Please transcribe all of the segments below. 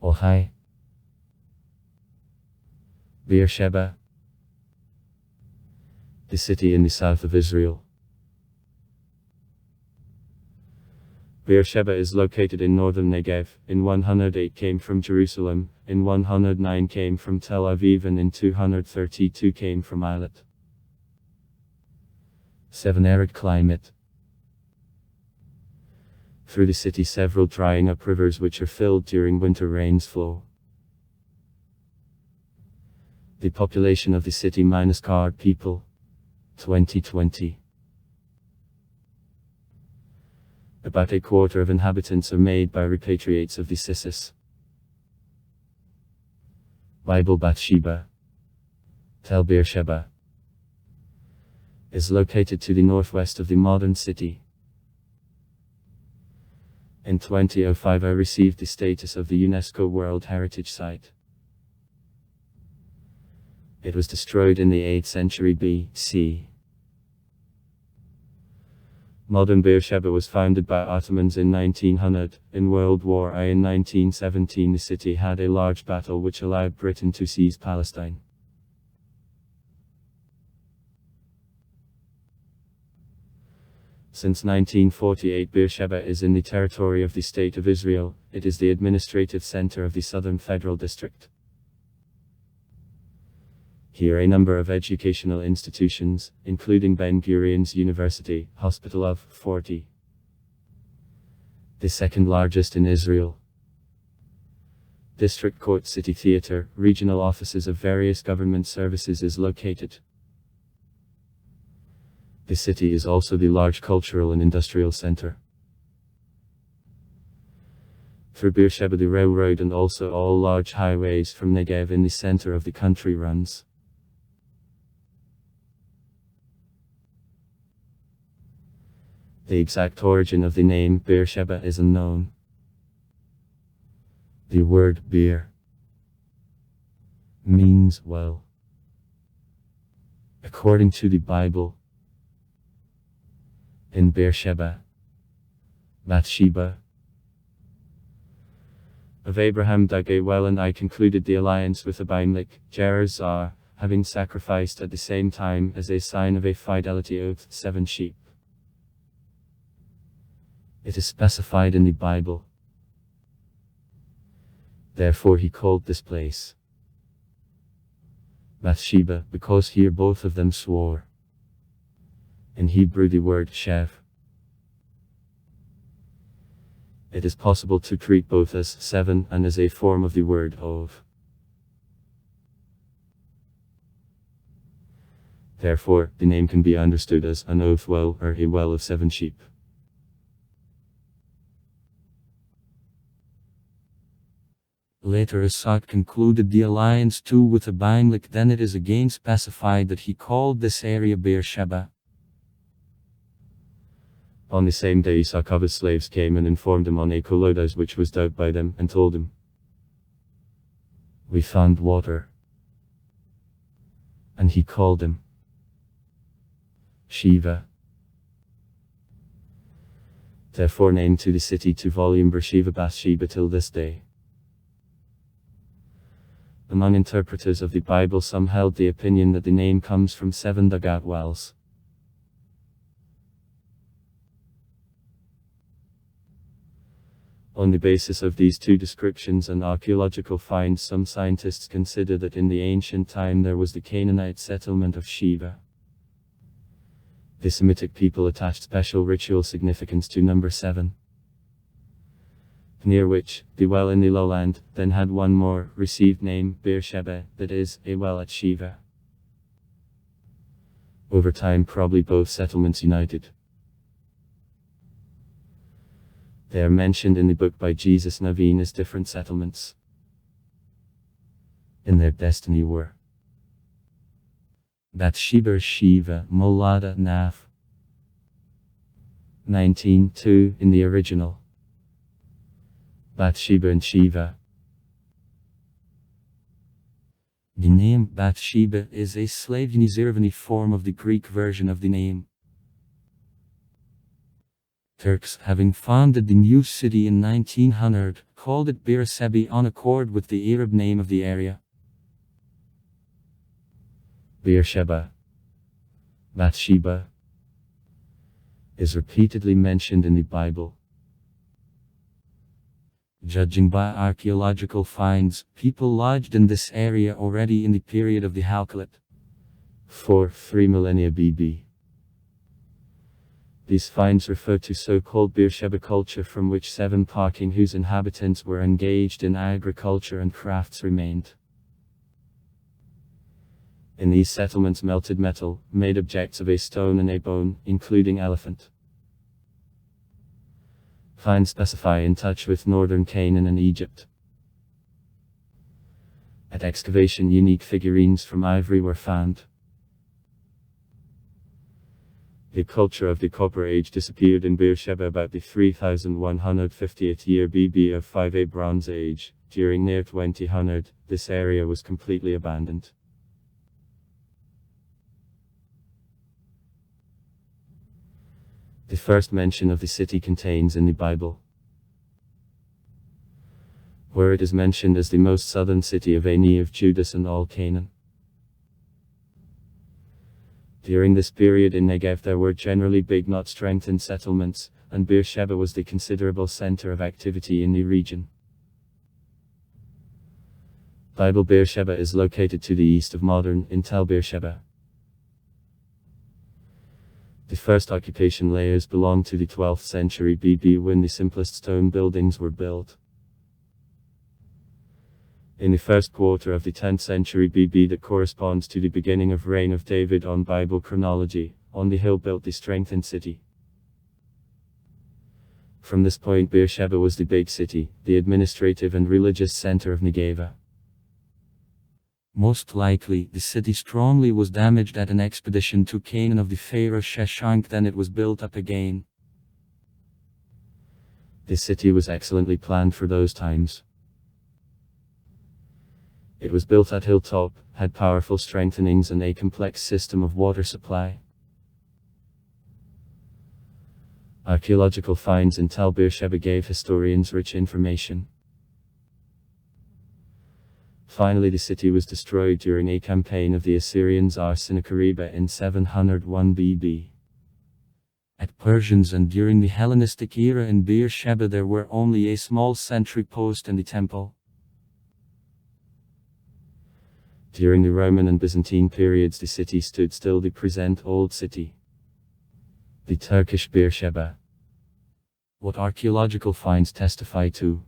Ohai. Beersheba, the city in the south of Israel. Beersheba is located in northern Negev. In 108 came from Jerusalem, in 109 came from Tel Aviv, and in 232 came from Eilat. 7. Arid climate. Through the city several drying up rivers which are filled during winter rains flow. The population of the city minus card people. 2020. About a quarter of inhabitants are made by repatriates of the Cissus. Bible. Beersheba, Tel Beersheba, is located to the northwest of the modern city. In 2005 I received the status of the UNESCO World Heritage Site. It was destroyed in the 8th century BC. Modern Beersheba was founded by Ottomans in 1900. In World War I in 1917 the city had a large battle which allowed Britain to seize Palestine. Since 1948 Beersheba is in the territory of the State of Israel. It is the administrative center of the Southern Federal District. Here a number of educational institutions, including Ben-Gurion's University, Hospital of 40. The second largest in Israel. District Court, City Theater, regional offices of various government services is located. The city is also the large cultural and industrial center. Through Beersheba the railroad and also all large highways from Negev in the center of the country runs. The exact origin of the name Beersheba is unknown. The word beer means well. According to the Bible, in Beersheba, Bathsheba, of Abraham dug a well, and I concluded the alliance with Abimelech, Gerar, having sacrificed at the same time as a sign of a fidelity oath 7 sheep. It is specified in the Bible. Therefore he called this place Bathsheba, because here both of them swore. In Hebrew the word shev. It is possible to treat both as 7 and as a form of the word of. Therefore, the name can be understood as an oath well or a well of 7 sheep. Later Assad concluded the alliance too with Abimelech. Then it is again specified that he called this area Beersheba. On the same day Issach's slaves came and informed him on a Kolodas which was dug by them, and told him, "We found water." And he called them Shiva. Therefore named to the city to volume Beersheba Bathsheba till this day. Among interpreters of the Bible some held the opinion that the name comes from 7 dugout wells. On the basis of these two descriptions and archaeological finds, some scientists consider that in the ancient time there was the Canaanite settlement of Sheba. The Semitic people attached special ritual significance to number 7. Near which, the well in the lowland, then had one more, received name, Beersheba, that is, a well at Sheva. Over time probably both settlements united. They are mentioned in the book by Jesus Naveen as different settlements. In their destiny were Bathsheba Shiva, Molada Naf. 19:2 in the original. Bathsheba and Shiva. The name Bathsheba is a Slavinizirvani form of the Greek version of the name. Turks, having founded the new city in 1900, called it Beersheba on accord with the Arab name of the area. Beersheba, Bathsheba, is repeatedly mentioned in the Bible. Judging by archaeological finds, people lodged in this area already in the period of the Halkhalid. 3 millennia BB. These finds refer to so-called Beersheba culture, from which 7 parking whose inhabitants were engaged in agriculture and crafts remained. In these settlements melted metal, made objects of a stone and a bone, including elephant. Finds specify in touch with northern Canaan and Egypt. At excavation, unique figurines from ivory were found. The culture of the Copper Age disappeared in Beersheba about the 3150th year BB of 5A Bronze Age. During near 2000, this area was completely abandoned. The first mention of the city contains in the Bible, where it is mentioned as the most southern city of any of Judas and all Canaan. During this period in Negev there were generally big not strengthened settlements, and Beersheba was the considerable center of activity in the region. Bible Beersheba is located to the east of modern Tel Beersheba. The first occupation layers belong to the 12th century BB, when the simplest stone buildings were built. In the first quarter of the 10th century BB, that corresponds to the beginning of reign of David on Bible chronology, on the hill built the strengthened city. From this point Beersheba was the big city, the administrative and religious center of Negev. Most likely, the city strongly was damaged at an expedition to Canaan of the pharaoh Sheshank, then it was built up again. The city was excellently planned for those times. It was built at hilltop, had powerful strengthenings and a complex system of water supply. Archaeological finds in Tel Beersheba gave historians rich information. Finally, the city was destroyed during a campaign of the Assyrian Tsar Sennacherib in 701 BB. At Persians and during the Hellenistic era in Beersheba there were only a small sentry post and the temple. During the Roman and Byzantine periods the city stood still, the present Old City. The Turkish Beersheba. What archaeological finds testify to?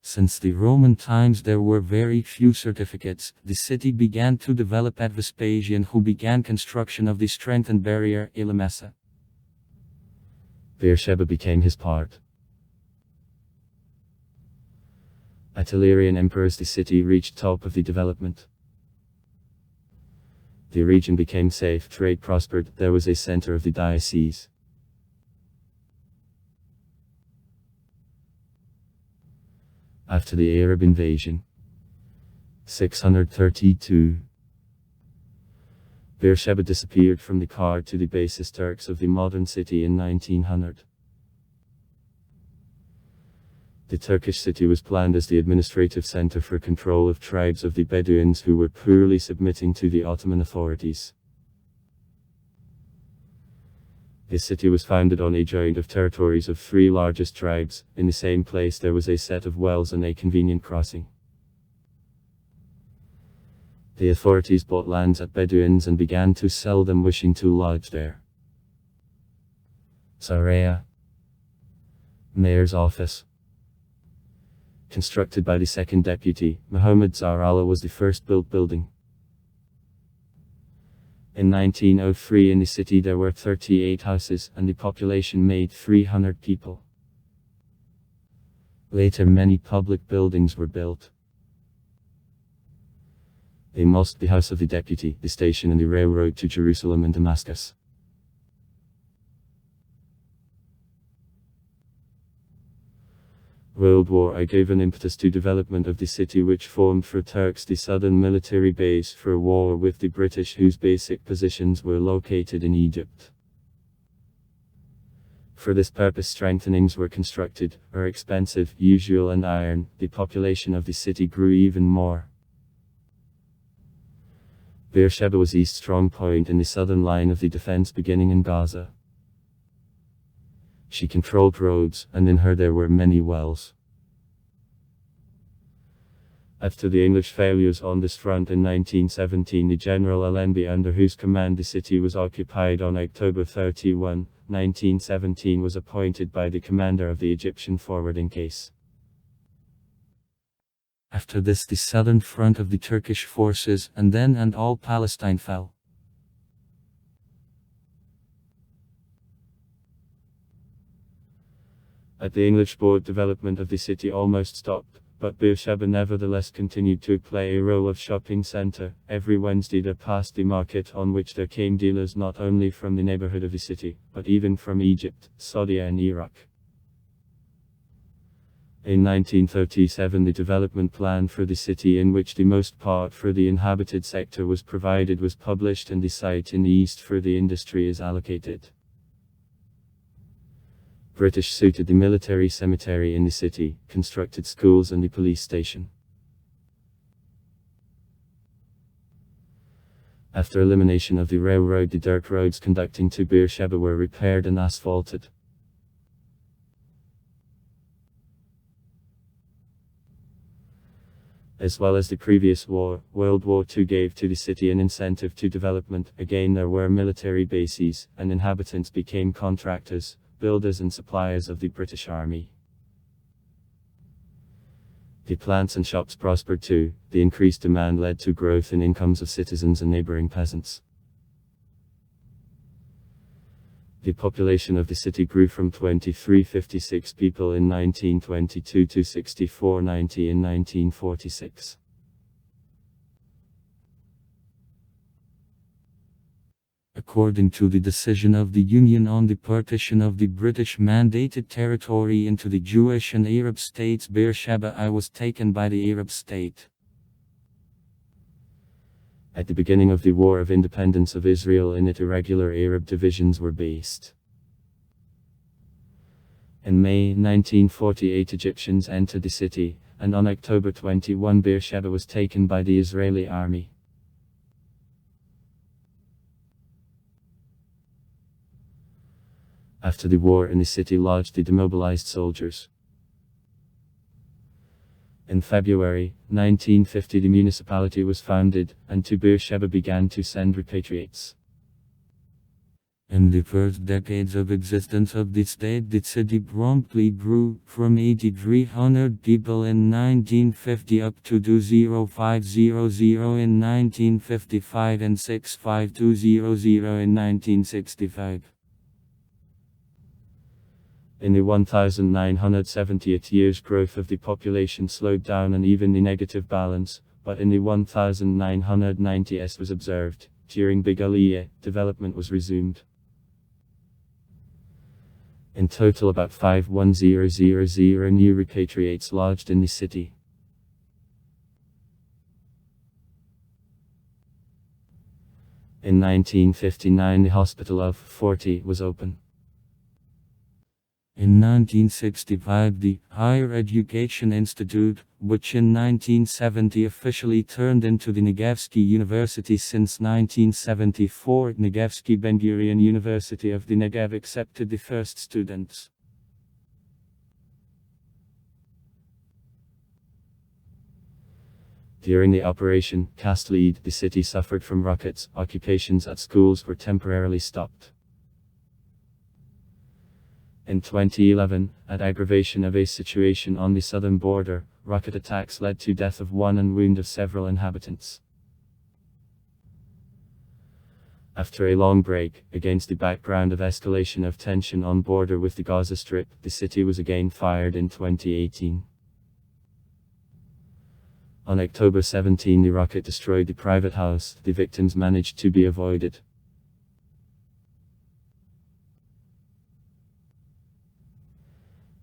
Since the Roman times there were very few certificates, the city began to develop at Vespasian, who began construction of the strengthened barrier Ilamessa. Beersheba became his part. At Illyrian emperors the city reached top of the development. The region became safe, trade prospered, there was a center of the diocese. After the Arab invasion, 632, Beersheba disappeared from the card to the basis Turks of the modern city in 1900. The Turkish city was planned as the administrative center for control of tribes of the Bedouins who were poorly submitting to the Ottoman authorities. The city was founded on a joint of territories of 3 largest tribes. In the same place there was a set of wells and a convenient crossing. The authorities bought lands at Bedouins and began to sell them wishing to lodge there. Saraya, Mayor's Office. Constructed by the second deputy, Muhammad Zarallah, was the first built building. In 1903 in the city there were 38 houses, and the population made 300 people. Later many public buildings were built. A mosque, the house of the deputy, the station and the railroad to Jerusalem and Damascus. World War I gave an impetus to development of the city, which formed for Turks the southern military base for war with the British, whose basic positions were located in Egypt. For this purpose strengthenings were constructed, are expensive, usual and iron. The population of the city grew even more. Beersheba was East's strong point in the southern line of the defense beginning in Gaza. She controlled roads, and in her there were many wells. After the English failures on this front in 1917, the General Allenby, under whose command the city was occupied on October 31, 1917, was appointed by the commander of the Egyptian forward in case. After this, the southern front of the Turkish forces and all Palestine fell. At the English board, development of the city almost stopped, but Beersheba nevertheless continued to play a role of shopping center. Every Wednesday there passed the market, on which there came dealers not only from the neighborhood of the city, but even from Egypt, Saudi and Iraq. In 1937 the development plan for the city, in which the most part for the inhabited sector was provided, was published, and the site in the east for the industry is allocated. British suited the military cemetery in the city, constructed schools and the police station. After elimination of the railroad, the dirt roads conducting to Beersheba were repaired and asphalted. As well as the previous war, World War II gave to the city an incentive to development. Again there were military bases, and inhabitants became contractors, builders and suppliers of the British Army. The plants and shops prospered too. The increased demand led to growth in incomes of citizens and neighboring peasants. The population of the city grew from 2356 people in 1922 to 6490 in 1946. According to the decision of the Union on the partition of the British-mandated territory into the Jewish and Arab states, Beersheba I was taken by the Arab state. At the beginning of the War of Independence of Israel, in it irregular Arab divisions were based. In May 1948 Egyptians entered the city, and on October 21 Beersheba was taken by the Israeli army. After the war, in the city lodged the demobilized soldiers. In February 1950 the municipality was founded, and to Beersheba began to send repatriates. In the first decades of existence of the state, the city promptly grew, from 8,300 people in 1950 up to 2,500 in 1955 and 6,520 in 1965. In the 1970th years, growth of the population slowed down and even the negative balance, but in the 1990s was observed. During Big Aliyah, development was resumed. In total about 5,100 new repatriates lodged in the city. In 1959 the hospital of 40 was open. In 1965 the Higher Education Institute, which in 1970 officially turned into the Negevsky University since 1974, Negevsky Ben-Gurion University of the Negev, accepted the first students. During the Operation Cast Lead, the city suffered from rockets. Occupations at schools were temporarily stopped. In 2011, an aggravation of a situation on the southern border, rocket attacks led to death of one and wound of several inhabitants. After a long break, against the background of escalation of tension on border with the Gaza Strip, the city was again fired in 2018. On October 17 the rocket destroyed the private house. The victims managed to be avoided.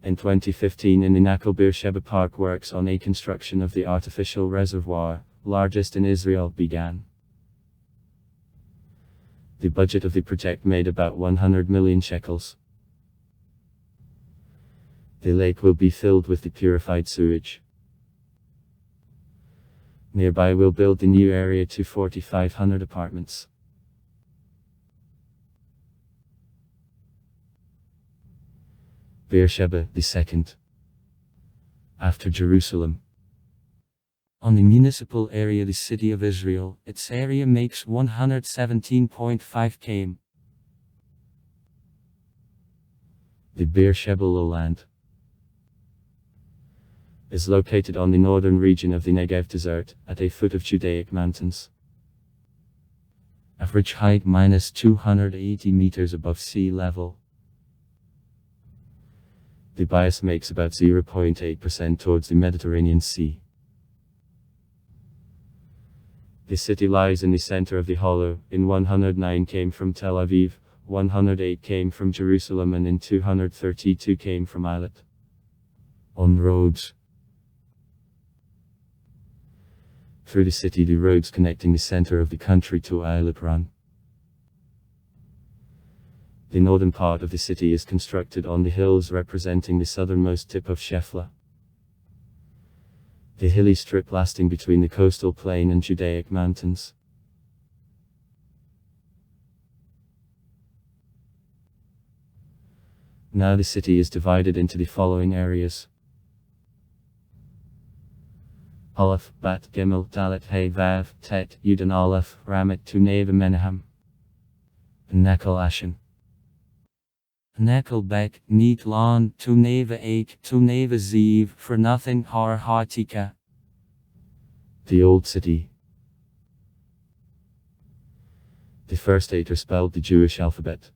In 2015 in the Nakal Beersheba Park, works on a construction of the artificial reservoir, largest in Israel, began. The budget of the project made about 100 million shekels. The lake will be filled with the purified sewage. Nearby will build the new area to 4,500 apartments. Beersheba, the second, after Jerusalem. On the municipal area the city of Israel, its area makes 117.5 km. The Beersheba lowland is located on the northern region of the Negev desert, at a foot of Judaic mountains. Average height minus 280 meters above sea level. The bias makes about 0.8% towards the Mediterranean Sea. The city lies in the center of the hollow. In 109 came from Tel Aviv, 108 came from Jerusalem, and in 232 came from Eilat. On roads. Through the city the roads connecting the center of the country to Eilat run. The northern part of the city is constructed on the hills representing the southernmost tip of Shefla. The hilly strip lasting between the coastal plain and Judaic mountains. Now the city is divided into the following areas. Aleph, Bat, Gimel, Dalet, Hey, Vav, Tet, Yud, Aleph, Ramet, Tuneva, Menahem. Nakal Ashen. Neckelbeck, Neat Lawn, Tuneva Ake, Tuneva Zeev, For Nothing, Har Hatika. The Old City. The first 8 are spelled the Jewish alphabet.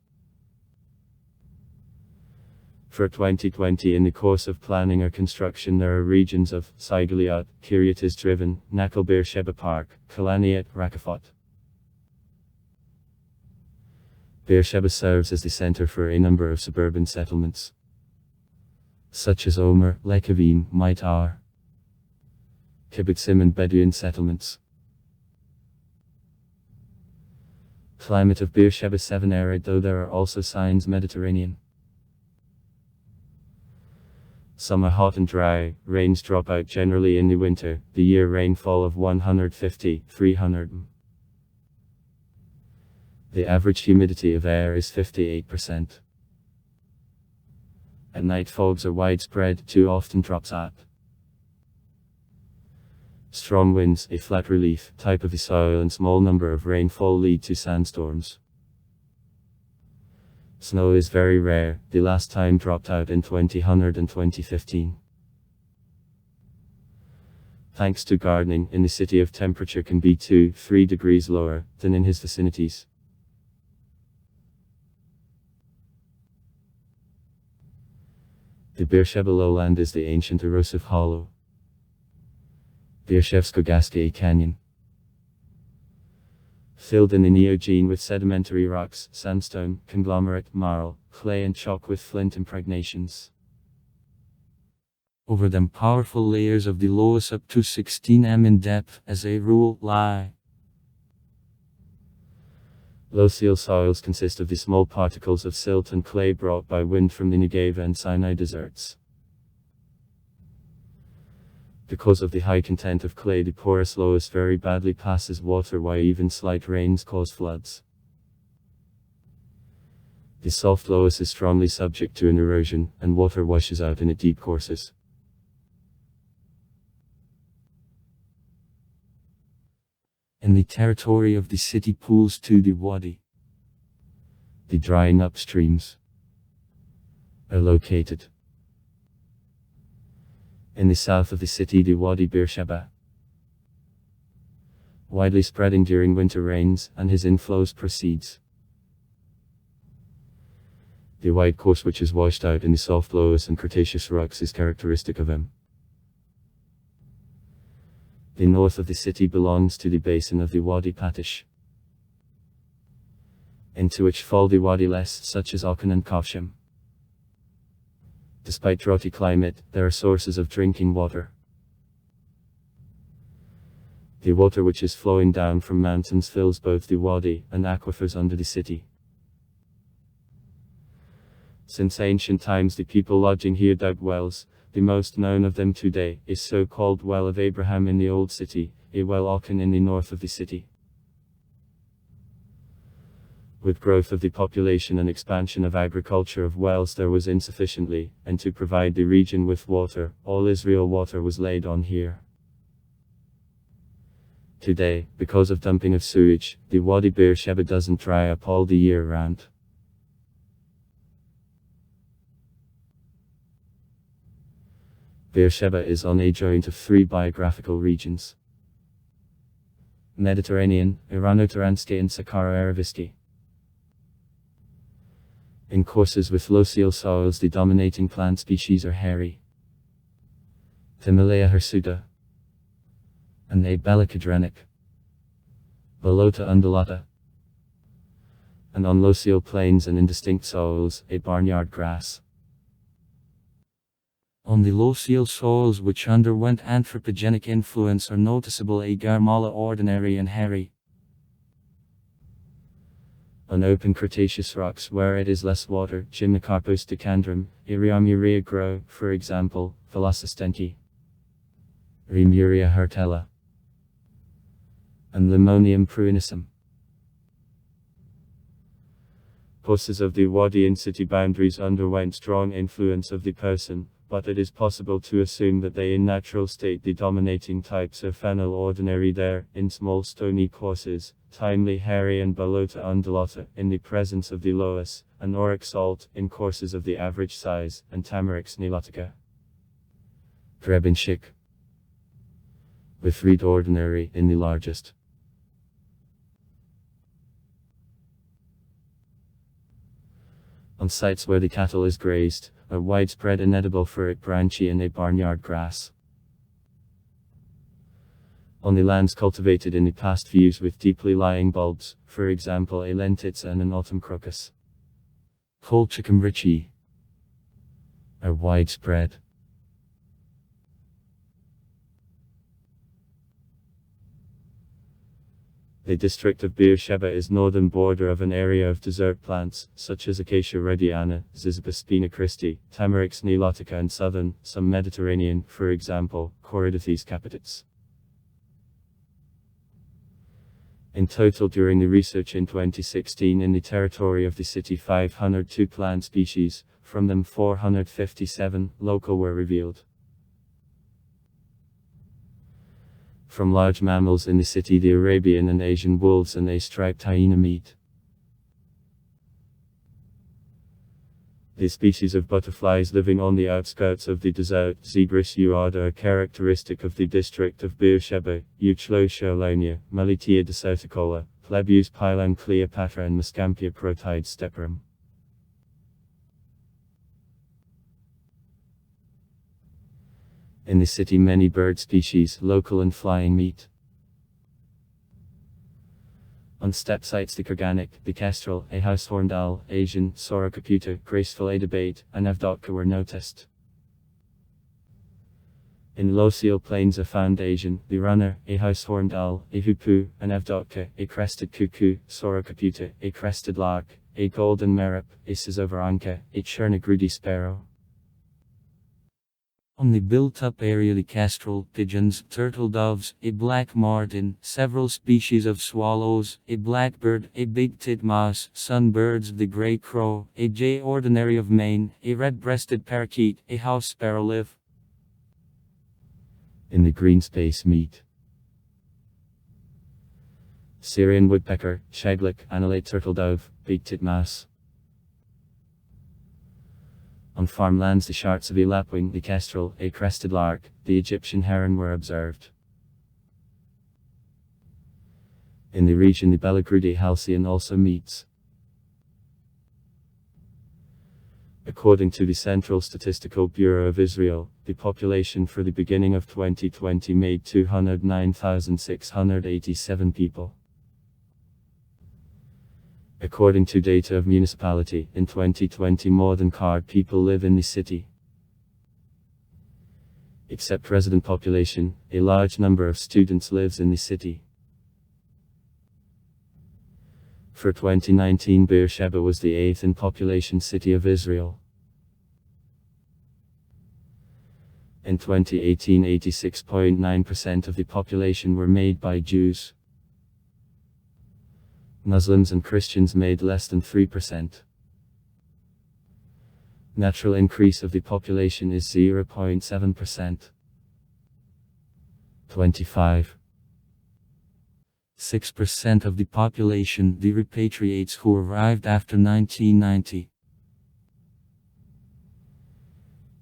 For 2020 in the course of planning or construction there are regions of Sigaliot, Kiryat is driven, Nakal Beersheba Park, Kalaniat, Rakafot. Beersheba serves as the center for a number of suburban settlements, such as Omer, Lekavim, Maitar, Kibbutzim and Bedouin settlements. Climate of Beersheba 7 arid, though there are also signs Mediterranean. Some are hot and dry, rains drop out generally in the winter, the year rainfall of 150-300 The average humidity of air is 58%. At night fogs are widespread, too often drops out. Strong winds, a flat relief, type of the soil and small number of rainfall lead to sandstorms. Snow is very rare, the last time dropped out in 2000 and 2015. Thanks to gardening, in the city of temperature can be 2-3 degrees lower than in his vicinities. The Beersheba lowland is the ancient erosive hollow. Beershevsko-Gaskei Canyon. Filled in the Neogene with sedimentary rocks, sandstone, conglomerate, marl, clay and chalk with flint impregnations. Over them powerful layers of the loess up to 16 m in depth, as a rule, lie. Low seal soils consist of the small particles of silt and clay brought by wind from the Negev and Sinai deserts. Because of the high content of clay, the porous loess very badly passes water, while even slight rains cause floods. The soft loess is strongly subject to an erosion, and water washes out in it deep courses. In the territory of the city pools to the wadi, the drying up streams, are located. In the south of the city, the Wadi Beersheba, widely spreading during winter rains, and his inflows proceeds. The wide course which is washed out in the soft loess and Cretaceous rocks is characteristic of him. The north of the city belongs to the basin of the Wadi Patish, into which fall the Wadi Less, such as Akan and Kafshim. Despite droughty climate, there are sources of drinking water. The water which is flowing down from mountains fills both the wadi and aquifers under the city. Since ancient times the people lodging here dug wells. The most known of them today is so-called Well of Abraham in the Old City, a well Aachen in the north of the city. With growth of the population and expansion of agriculture of wells there was insufficiently, and to provide the region with water, all Israel water was laid on here. Today, because of dumping of sewage, the Wadi Beersheba doesn't dry up all the year round. Beersheba is on a joint of three biographical regions: Mediterranean, Irano-Taranski and Sakharo-Arabiski. In courses with low-seal soils the dominating plant species are hairy, Thymelea hirsuta, and a Bellicodrenic, Bolota undulata, and on low-seal plains and indistinct soils, a barnyard grass. On the low-seal soils which underwent anthropogenic influence are noticeable a Garmala ordinary and hairy. On open Cretaceous rocks where it is less water, Gymnocarpus decandrum, Iriamuria grow, for example, Velocistenki, Remuria hirtella, and Limonium pruinisum. Courses of the Wadi in city boundaries underwent strong influence of the person, but it is possible to assume that they in natural state the dominating types are fennel ordinary there, in small stony courses, timely hairy and Bolota undulata, in the presence of the loess, and auric salt, in courses of the average size, and Tamarix nilotica. Grebenshik, with reed ordinary in the largest. On sites where the cattle is grazed, are widespread inedible furret branchy and a barnyard grass. On the lands cultivated in the past views with deeply lying bulbs, for example a lentitza and an autumn crocus, Colchicum ritchii, are widespread. The district of Beersheba is northern border of an area of desert plants, such as Acacia rediana, Ziziphus spina Christi, Tamarix nilotica and southern, some Mediterranean, for example, Corydothys capitans. In total during the research in 2016 in the territory of the city 502 plant species, from them 457 local were revealed. From large mammals in the city the Arabian and Asian wolves and a striped hyena meat. The species of butterflies living on the outskirts of the desert, Zebris uada, are characteristic of the district of Beersheba, Euchloescholonia, Melitia deserticola, Plebus pilon Cleopatra and Muscampia protide steperum. In the city many bird species, local and flying meet. On steppe sites the Kurganic, the Kestrel, a househorned owl, Asian, Saurocaputa, graceful Adabate, and Avdotka were noticed. In low-seal plains are found Asian, the runner, a househorned owl, a hoopoe, an Avdotka, a crested cuckoo, Saurocaputa, a crested lark, a golden merup, a Scyzovaranka, a Chernigrudi sparrow. On the built-up area the kestrel, pigeons, turtle doves, a black martin, several species of swallows, a blackbird, a big titmouse, sunbirds, the grey crow, a jay ordinary of Maine, a red-breasted parakeet, a house sparrow live. In the green space meet Syrian woodpecker, shaglik, annelate turtledove, big titmouse. On farmlands the sharks of a lapwing, the kestrel, a crested lark, the Egyptian heron were observed. In the region the Bellicodrenic halcyon also meets. According to the Central Statistical Bureau of Israel, the population for the beginning of 2020 made 209,687 people. According to data of municipality, in 2020 more than card people live in the city. Except resident population, a large number of students lives in the city. For 2019, Beersheba was the 8th in population city of Israel. In 2018, 86.9% of the population were made by Jews. Muslims and Christians made less than 3%. Natural increase of the population is 0.7%. 25. 6% of the population, the repatriates who arrived after 1990.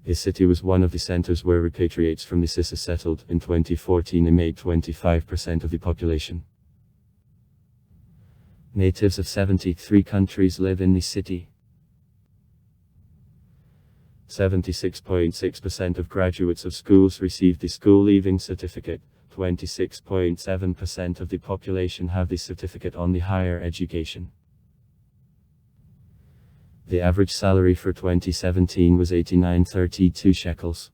The city was one of the centers where repatriates from the CISA settled. In 2014, it made 25% of the population. Natives of 73 countries live in the city. 76.6% of graduates of schools received the school leaving certificate. 26.7% of the population have the certificate on the higher education. The average salary for 2017 was 89.32 shekels.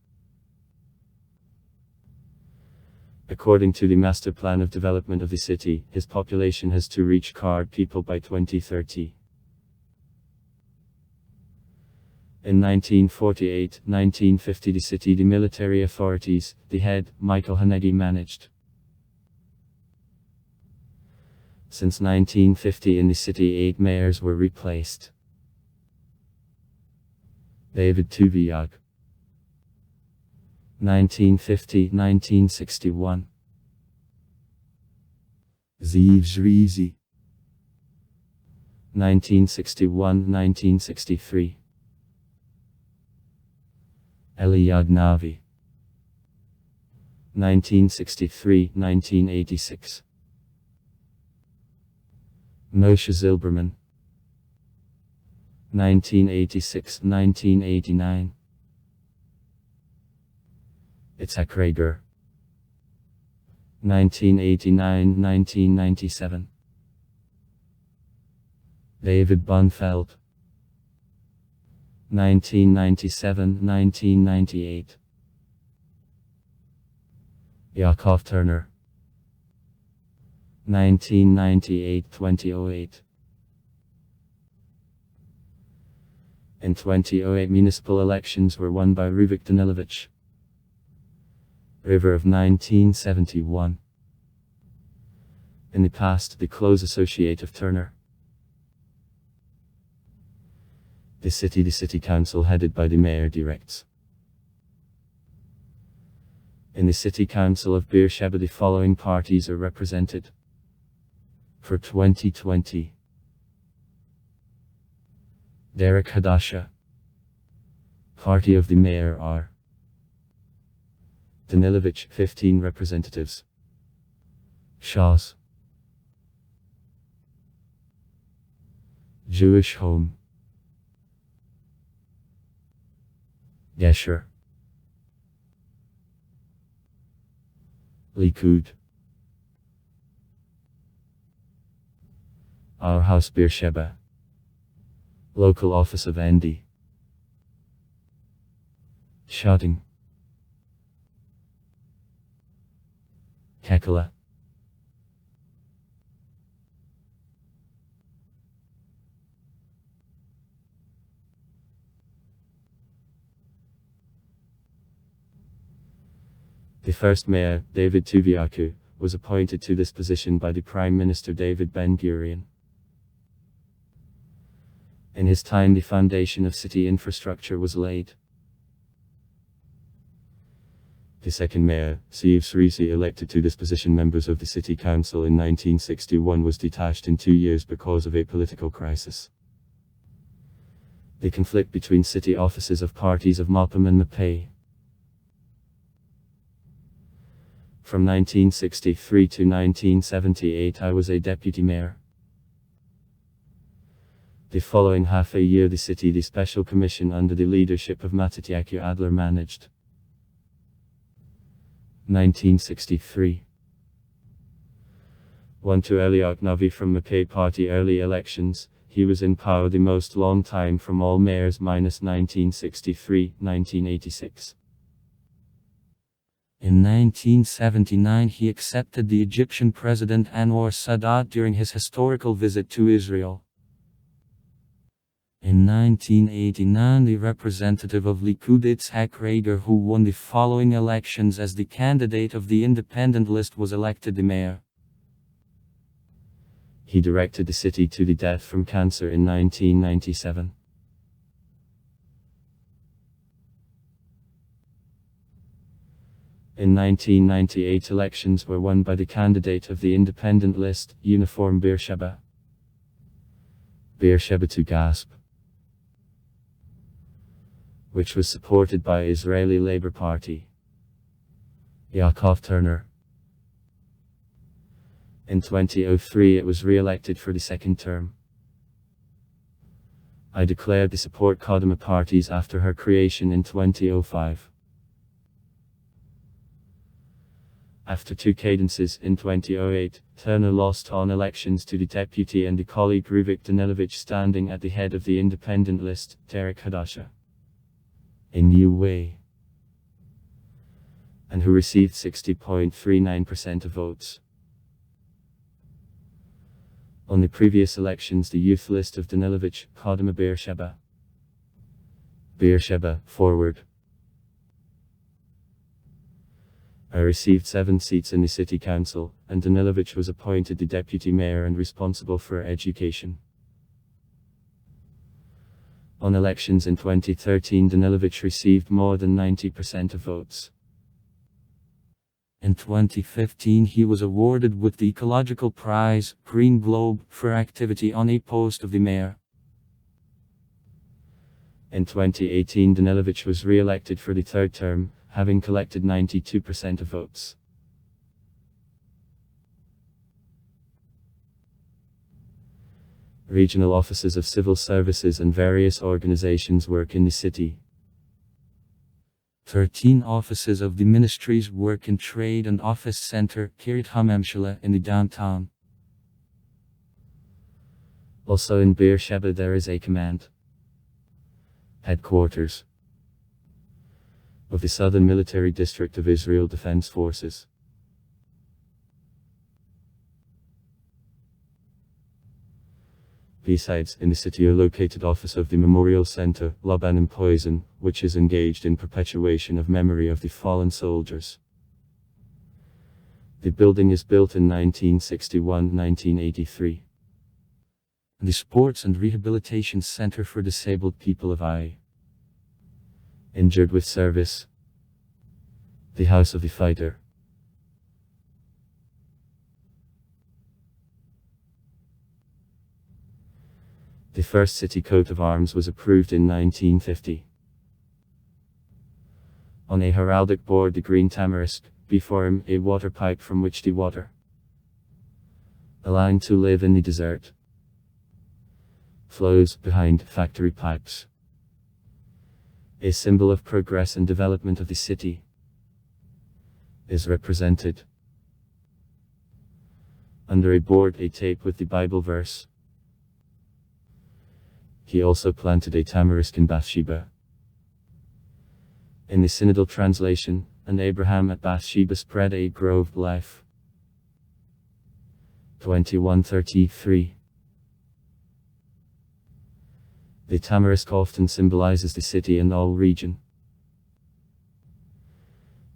According to the Master Plan of Development of the city, his population has to reach card people by 2030. In 1948-1950 the city, the military authorities, the head, Michael Hanegi, managed. Since 1950 in the city 8 mayors were replaced. David Tuviak. 1950-1961. Ziv Zrizi. 1961-1963. Eliad Navi. 1963-1986. Moshe Zilberman. 1986-1989. Itzhak Rager. 1989-1997. David Bunfeld. 1997-1998. Yaakov Turner. 1998-2008. In 2008 municipal elections were won by Ruvik Danilovich. River of 1971. In the past, the close associate of Turner. The city council headed by the mayor directs. In the city council of Beersheba the following parties are represented. For 2020. Derek Hadasha. Party of the mayor are Danilovich, 15 representatives. Shas. Jewish Home. Gesher. Likud. Our House Beersheba. Local Office of Andy. Shouting. Kekala. The first mayor, David Tuviaku, was appointed to this position by the Prime Minister David Ben-Gurion. In his time the foundation of city infrastructure was laid. The second mayor, Ziv Zrizi, elected to this position members of the city council in 1961, was detached in 2 years because of a political crisis. The conflict between city offices of parties of Mapam and Mapay. From 1963 to 1978 I was a deputy mayor. The following half a year the special commission under the leadership of Matityahu Adler managed. 1963. 1 to Eliot Navi from Mapay Party early elections, he was in power the most long time from all mayors minus 1963, 1986. In 1979 he accepted the Egyptian President Anwar Sadat during his historical visit to Israel. In 1989 the representative of Likud Itzhak Rager, who won the following elections as the candidate of the independent list, was elected the mayor. He directed the city to the death from cancer in 1997. In 1998 elections were won by the candidate of the independent list, Uniform Beersheba. Beersheba to Gasp, which was supported by Israeli Labour Party. Yaakov Turner. In 2003 it was re-elected for the second term. I declared the support Kadima parties after her creation in 2005. After two cadences in 2008, Turner lost on elections to the deputy and the colleague Ruvik Danilovich standing at the head of the independent list, Derek Hadasha. A New Way, and who received 60.39% of votes. On the previous elections, the youth list of Danilovich, Kadima Beersheba. Beersheba, forward. I received 7 seats in the city council, and Danilovich was appointed the deputy mayor and responsible for education. On elections in 2013, Danilovich received more than 90% of votes. In 2015 he was awarded with the Ecological Prize, Green Globe, for activity on a post of the mayor. In 2018 Danilovich was re-elected for the third term, having collected 92% of votes. Regional offices of civil services and various organizations work in the city. 13 offices of the ministries work in Trade and Office Center, Kiryat HaMemshala, in the downtown. Also in Beersheba there is a command, headquarters, of the Southern Military District of Israel Defense Forces. Besides, in the city are located office of the Memorial Center, Laban and Poison, which is engaged in perpetuation of memory of the fallen soldiers. The building is built in 1961-1983. The Sports and Rehabilitation Center for Disabled People of I. Injured with Service. The House of the Fighter. The first city coat of arms was approved in 1950. On a heraldic board the green tamarisk, before him a water pipe from which the water, allowing to live in the desert, flows behind factory pipes. A symbol of progress and development of the city is represented. Under a board a tape with the Bible verse. He also planted a tamarisk in Beersheba. In the synodal translation, and Abraham at Beersheba spread a grove life. 2133. The tamarisk often symbolizes the city and all region.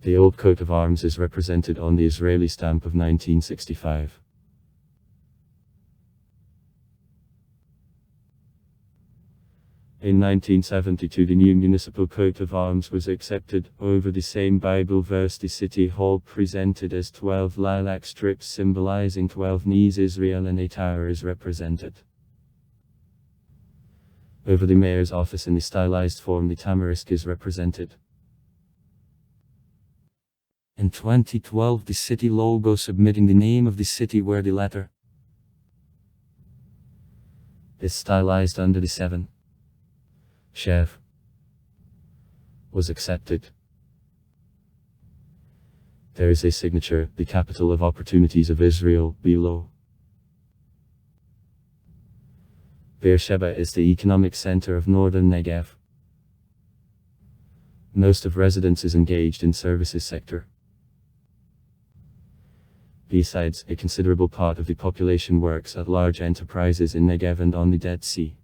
The old coat of arms is represented on the Israeli stamp of 1965. In 1972 the new municipal coat of arms was accepted. Over the same Bible verse the city hall presented as 12 lilac strips symbolizing 12 knees Israel, and a tower is represented. Over the mayor's office in the stylized form the tamarisk is represented. In 2012 the city logo submitting the name of the city where the letter is stylized under the 7. Shev was accepted. There is a signature, the capital of opportunities of Israel, below. Beersheba is the economic center of northern Negev. Most of residents is engaged in services sector. Besides, a considerable part of the population works at large enterprises in Negev and on the Dead Sea.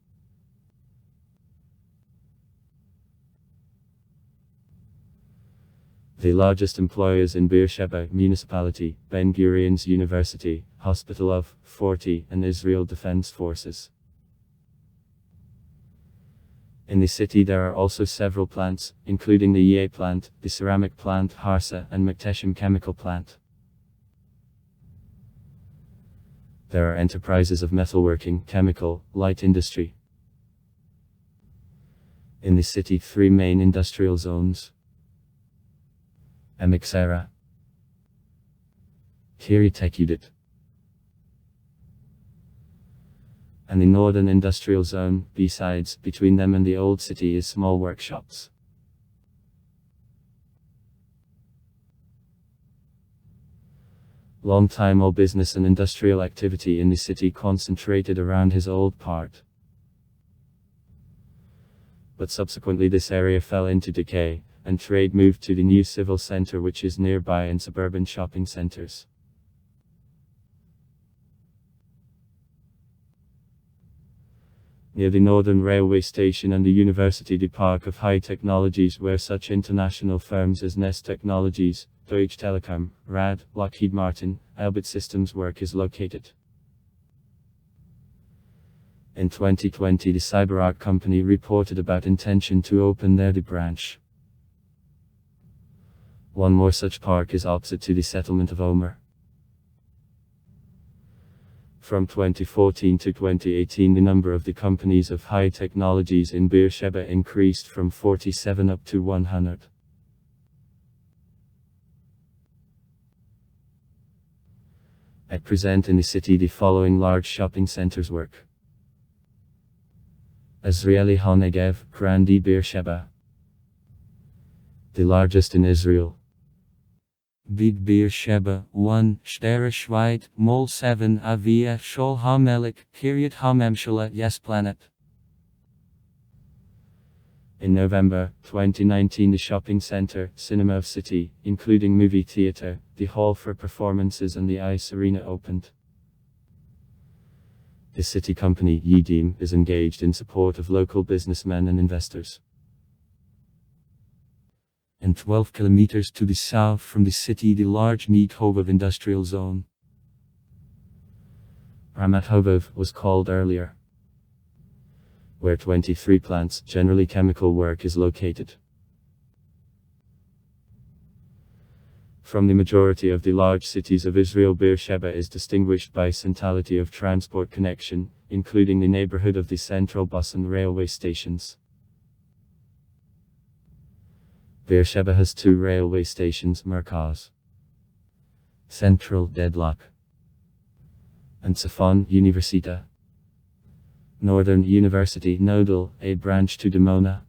The largest employers in Beersheba municipality, Ben Gurion's University, Hospital of 40, and Israel Defense Forces. In the city there are also several plants, including the EA plant, the ceramic plant Harsa, and Makteshim chemical plant. There are enterprises of metalworking, chemical, light industry. In the city 3 main industrial zones. Emixera, Kiritekudit, and the northern industrial zone. Besides, between them and the old city is small workshops. Long time all business and industrial activity in the city concentrated around his old part. But subsequently this area fell into decay, and trade moved to the new civil center which is nearby and suburban shopping centers. Near the Northern Railway Station and the University, the Park of High Technologies, where such international firms as Nest Technologies, Deutsche Telekom, RAD, Lockheed Martin, Elbit Systems work is located. In 2020 the CyberArk company reported about intention to open there the branch. One more such park is opposite to the settlement of Omer. From 2014 to 2018 the number of the companies of high technologies in Beersheba increased from 47 up to 100. At present in the city the following large shopping centers work. Azrieli HaNegev, Grandi Beersheba, the largest in Israel. Big Beersheba, 1, Stere Schweit, Mol 7, Avia, Shol HaMelech, Kiryat HaMemshala, Yes Planet. In November 2019 the shopping center, Cinema of City, including movie theater, the hall for performances and the ice arena opened. The city company, Yedim, is engaged in support of local businessmen and investors. And 12 kilometers to the south from the city the large Neat Hovov industrial zone. Ramat Hovov was called earlier, where 23 plants, generally chemical work, is located. From the majority of the large cities of Israel, Beersheba is distinguished by centrality of transport connection, including the neighborhood of the central bus and railway stations. Beersheba has 2 railway stations, Merkaz Central Deadlock, and Safon Universita. Northern University Nodal, a branch to Dimona.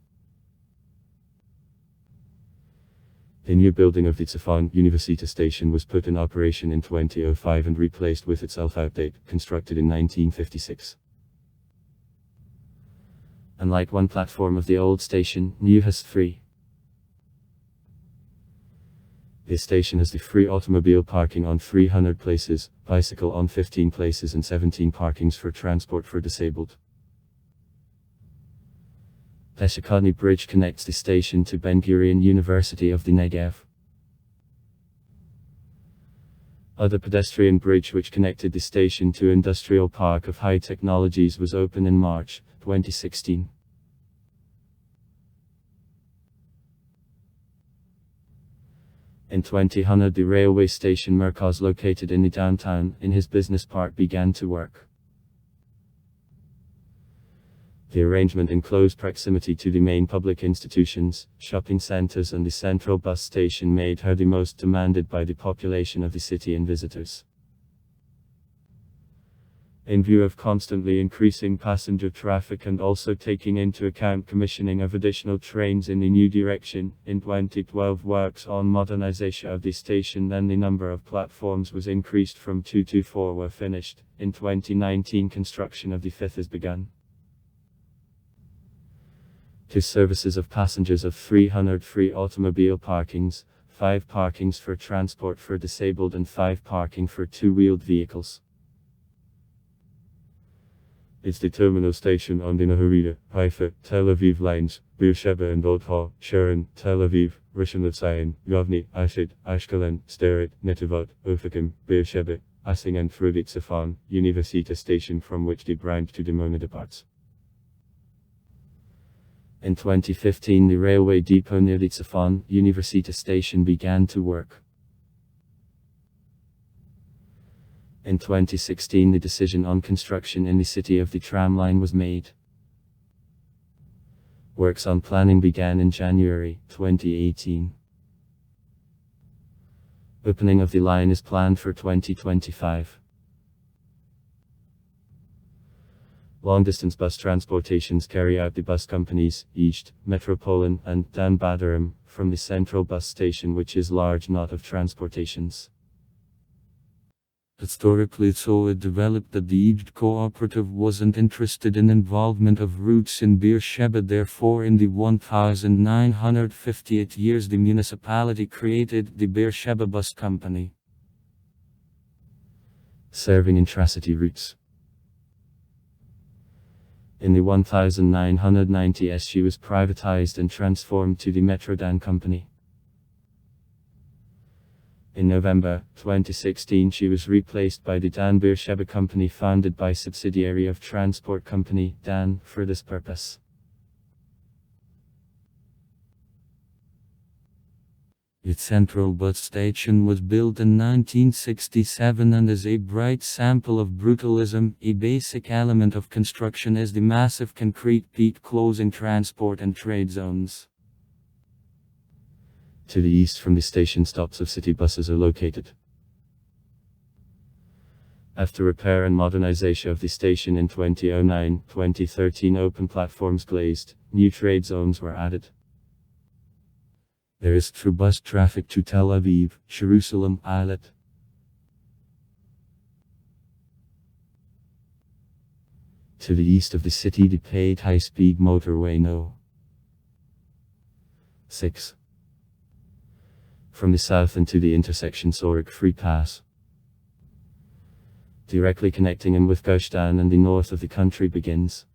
The new building of the Safon Universita station was put in operation in 2005 and replaced with itself outdated, constructed in 1956. Unlike one platform of the old station, new has 3. This station has the free automobile parking on 300 places, bicycle on 15 places and 17 parkings for transport for disabled. Peshekani Bridge connects the station to Ben Gurion University of the Negev. Other pedestrian bridge which connected the station to Industrial Park of High Technologies was opened in March 2016. In 2000 the railway station Merkaz located in the downtown, in his business park, began to work. The arrangement in close proximity to the main public institutions, shopping centers and the central bus station made her the most demanded by the population of the city and visitors. In view of constantly increasing passenger traffic and also taking into account commissioning of additional trains in the new direction, in 2012 works on modernization of the station, then the number of platforms was increased from 2 to 4 were finished. In 2019 construction of the 5th is begun. 2 services of passengers of 300 free automobile parkings, 5 parkings for transport for disabled and 5 parking for two-wheeled vehicles. It's the terminal station on the Nahurida, Haifa, Tel Aviv lines, Beersheba and Odha, Sharon, Tel Aviv, Rishon LeZion, Yavni, Ashdod, Ashkelon, Sderot, Netivot, Ofakim, Beersheba, Asing and Frudit Safan, Universita station from which the branch to Dimona departs. In 2015 the railway depot near the Tzafon, Universita station began to work. In 2016 the decision on construction in the city of the tram line was made. Works on planning began in January 2018. Opening of the line is planned for 2025. Long-distance bus transportations carry out the bus companies, East, Metropolitan and Dan Badaram, from the central bus station which is large knot of transportations. Historically so it developed that the East cooperative wasn't interested in involvement of routes in Beersheba, therefore in the 1958 years the municipality created the Beersheba Bus Company. Serving intracity routes. In the 1990s she was privatized and transformed to the Metro Dan Company. In November 2016 she was replaced by the Dan Beersheba Company, founded by subsidiary of transport company Dan for this purpose. Its central bus station was built in 1967 and is a bright sample of brutalism. A basic element of construction is the massive concrete peak closing transport and trade zones. To the east from the station stops of city buses are located. After repair and modernization of the station in 2009-2013 open platforms glazed, new trade zones were added. There is through bus traffic to Tel Aviv, Jerusalem, Eilat. To the east of the city the paved high-speed motorway No. 6. From the south and to the intersection Sorek Free Pass. Directly connecting him with Gush Dan and the north of the country begins.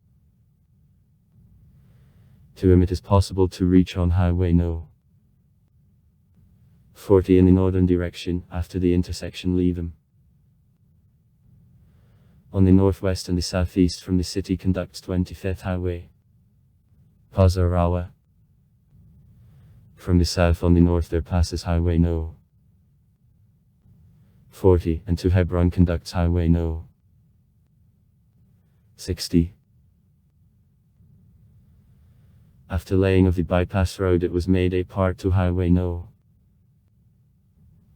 To him it is possible to reach on Highway No. 40 in the northern direction, after the intersection leave him. On the northwest and the southeast from the city conducts 25th Highway. Pazarawa. From the south on the north there passes Highway No. 40 and to Hebron conducts Highway No. 60. After laying of the bypass road it was made a part to Highway No.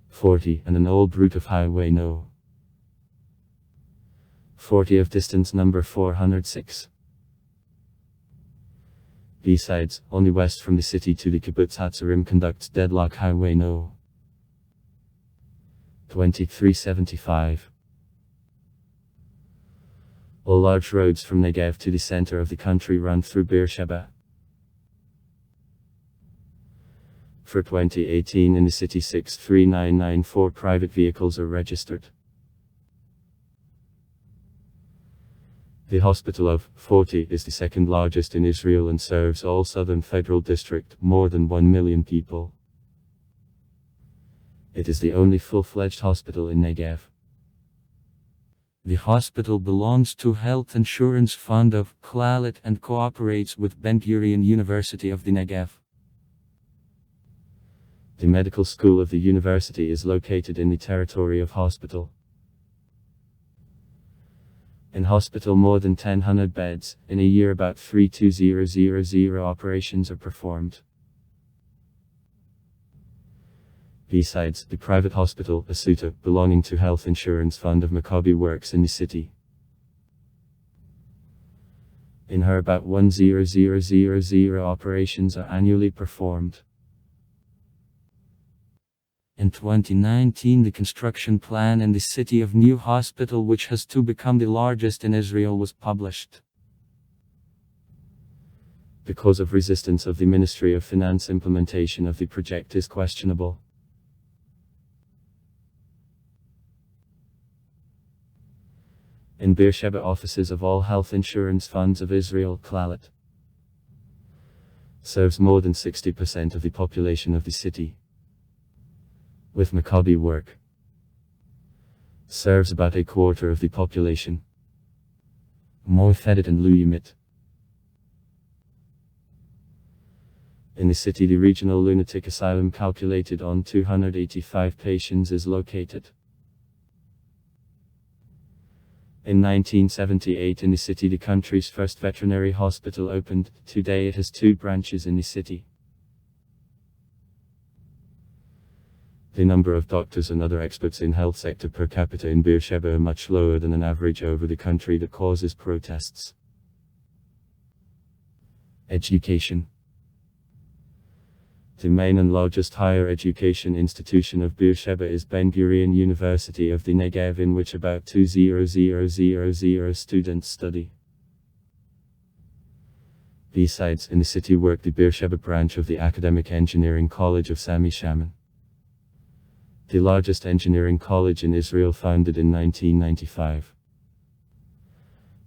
40 and an old route of Highway No. 40 of distance number 406. Besides, only west from the city to the Kibbutz Hatzerim conducts Deadlock Highway No. 2375. All large roads from Negev to the center of the country run through Beersheba. For 2018 in the city 63994 private vehicles are registered. The hospital of 40 is the second largest in Israel and serves all southern federal district, more than 1 million people. It is the only full-fledged hospital in Negev. The hospital belongs to Health Insurance Fund of Clalit and cooperates with Ben-Gurion University of the Negev. The medical school of the university is located in the territory of hospital. In hospital more than 1,000 beds, in a year about 32000 operations are performed. Besides, the private hospital, Asuta, belonging to Health Insurance Fund of Maccabi works in the city. In her about 10000 operations are annually performed. In 2019 the construction plan in the city of new hospital, which has to become the largest in Israel, was published. Because of resistance of the Ministry of Finance, implementation of the project is questionable. In Beersheba, offices of all health insurance funds of Israel, Clalit serves more than 60% of the population of the city. With Maccabi work serves about a quarter of the population. Morfedit and Luyimit. In the city, the regional lunatic asylum calculated on 285 patients is located. In 1978 in the city, the country's first veterinary hospital opened. Today it has 2 branches in the city. The number of doctors and other experts in health sector per capita in Beersheba are much lower than an average over the country that causes protests. Education. The main and largest higher education institution of Beersheba is Ben Gurion University of the Negev, in which about 2,000 students study. Besides, in the city work the Beersheba branch of the Academic Engineering College of Sami Shaman, the largest engineering college in Israel, founded in 1995.